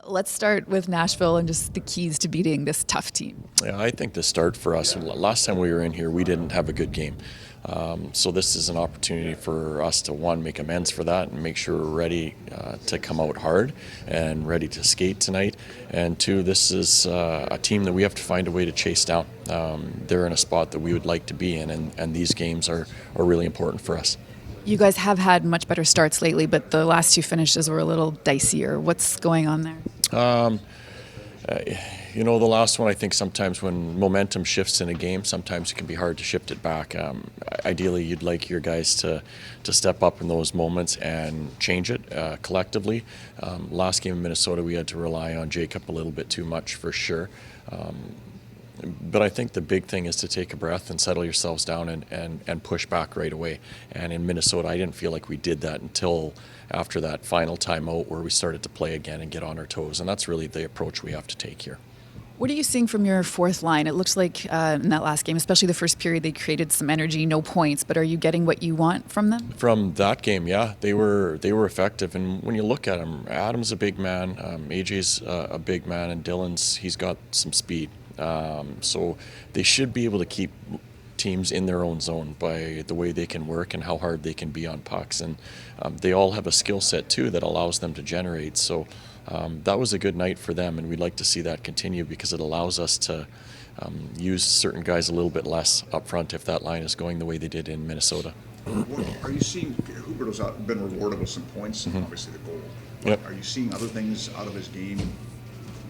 Let's start with Nashville and just the keys to beating this tough team. Yeah, I think the start for us, last time we were in here, we didn't have a good game. So this is an opportunity for us to, one, make amends for that and make sure we're ready to come out hard and ready to skate tonight. And two, this is a team that we have to find a way to chase down. They're in a spot that we would like to be in, and these games are really important for us. You guys have had much better starts lately, but the last two finishes were a little dicier. What's going on there? The last one, I think sometimes when momentum shifts in a game, sometimes it can be hard to shift it back. Ideally, you'd like your guys to step up in those moments and change it collectively. Last game in Minnesota, we had to rely on Jacob a little bit too much for sure. But I think the big thing is to take a breath and settle yourselves down and push back right away. And in Minnesota, I didn't feel like we did that until after that final timeout where we started to play again and get on our toes. And that's really the approach we have to take here. What are you seeing from your fourth line? It looks like in that last game, especially the first period, they created some energy, no points. But are you getting what you want from them? From that game, yeah, they were effective. And when you look at them, Adam's a big man, AJ's a big man, and he's got some speed. So they should be able to keep teams in their own zone by the way they can work and how hard they can be on pucks. And they all have a skill set, too, that allows them to generate. So that was a good night for them, and we'd like to see that continue because it allows us to use certain guys a little bit less up front if that line is going the way they did in Minnesota. Are you seeing Huberto's been rewarded with some points, and obviously the goal? Yep. Are you seeing other things out of his game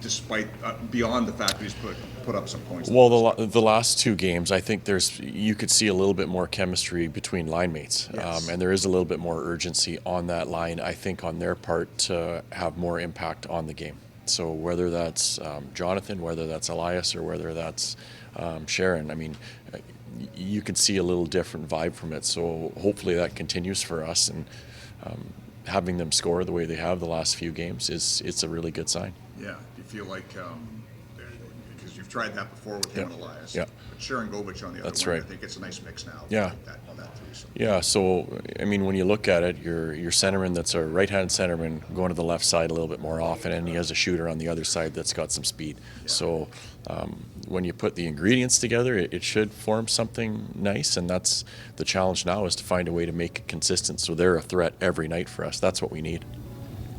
despite beyond the fact that he's put up some points? Well, the last two games, I think you could see a little bit more chemistry between line mates. Yes. And there is a little bit more urgency on that line, I think, on their part to have more impact on the game. So whether that's Jonathan, whether that's Elias, or whether that's Sharon, I mean, you can see a little different vibe from it. So hopefully that continues for us, and having them score the way they have the last few games it's a really good sign. Yeah, do you feel like, because you've tried that before with him and Elias, yeah. But Sharon Govich on the other That's one, right. I think it's a nice mix now. Yeah. Like that, on that too, so. Yeah, so, I mean, when you look at it, your centerman that's a right-hand centerman going to the left side a little bit more often, and he has a shooter on the other side that's got some speed. Yeah. So when you put the ingredients together, it should form something nice, and that's the challenge now, is to find a way to make it consistent so they're a threat every night for us. That's what we need.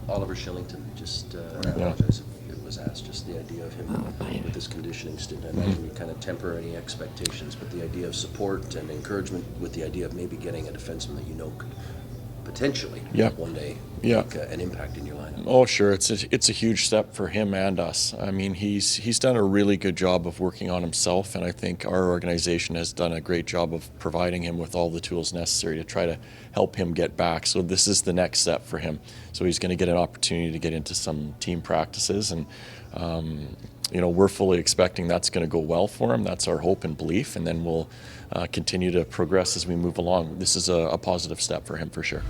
Oliver Shillington, just I apologize if it was asked, just the idea of him with his conditioning stint. I imagine you kind of temper any expectations, but the idea of support and encouragement with the idea of maybe getting a defenseman that you know could potentially one day make an impact in your lineup. Oh, sure. It's a huge step for him and us. I mean, he's done a really good job of working on himself, and I think our organization has done a great job of providing him with all the tools necessary to try to help him get back. So this is the next step for him. So he's going to get an opportunity to get into some team practices, and we're fully expecting that's going to go well for him. That's our hope and belief, and then we'll continue to progress as we move along. This is a positive step for him for sure.